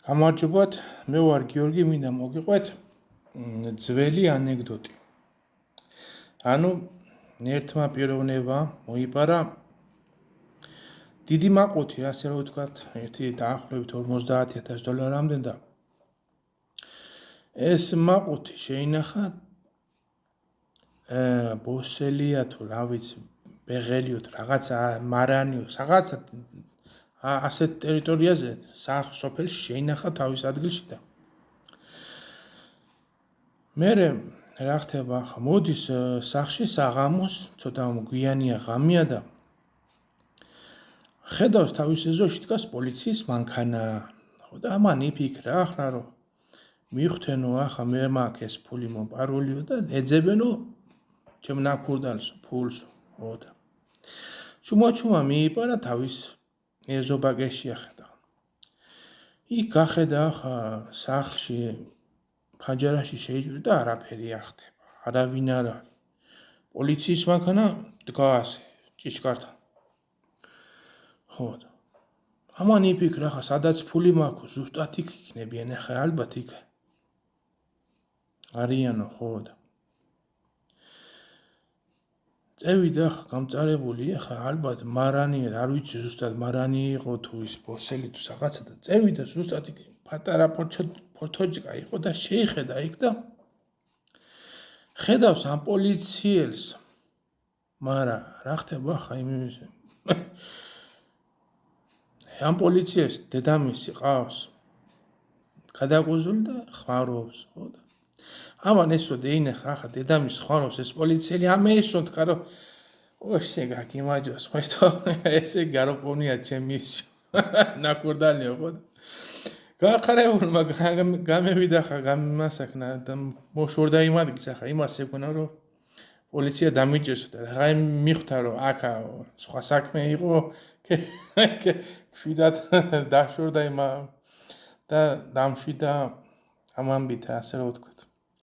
გამარჯობათ, მე ვარ გიორგი, მინდა მოგიყვეთ ძველი ანეკდოტი. ანუ ერთმა პიროვნებამ მოიპარა დიდი მაყუთი, ასე რომ ვთქვათ, ერთი დაახლოებით $50,000 და ეს მაყუთი შეინახა ბოსელია თუ რა ვიცი, ბეღელიო თუ რაღაცა მარანიო, რაღაცა ასეთ ტერიტორიაზე სოფელში შეინახა თავის ადგილში და მე რა ხდება ახლა მოდის სახში საღამოს ცოტა გვიანია ღამეა და ხედავს თავის ეზოში დგას პოლიციის მანქანა და ამან იფიქრა ახლა რომ მიხვთენო ახლა მე მაქვს ეს ფული მოპარულიო და ეძებენო ჩემ ნაკურდალს ფულს ხო და ჩუმაჩუმა მიიპარა თავის ეზობაგეში ახედა იქ გახედა ახლა სახლში ფანჯარაში შეიჭრა და არაფერი არ ხდება არავინ არ არის პოლიციის მანქანა დგას ჭიშკართან ხო და ამან იფიქრა ახლა სადაც ფული მაქვს ზუსტად იქ იქნებიან ახლა ალბათ იქ არიანო ხო და წევიდა ახლა გამწარებული ახლა ალბათ მარანი არ ვიცი ზუსტად მარანი იყო თუ ის ბოსელი თუ რაღაცა და წევიდა ზუსტად იქ პატარა ფორთოჯკა იყო და შეიხედა იქ და ხედავს ამ პოლიციელს მარა რა ხდება ხა იმის ამ პოლიციელს დედამისი ყავს გადაყუზული და ხმარობს ხო და ამან ეს რო დაინახა ახლა დედამის ხმარობს ეს პოლიციელი ამე ისო თქვა რომ ოშე გაგიმაჯოს ხო ესე გაროპონია ჩემი ნაკურდალიო ხო გაყარებულმა გამევიდა ხა გამასახნა და მოშორდა იმ ადგილს ახლა იმას ეკონა რომ პოლიცია დამიჭერს და რა მიხვდა რომ აქ სხვა საქმე იყო შვიდად დაშორდა იმა და დამშვიდა ამამბით ასე რომ ვთქვათ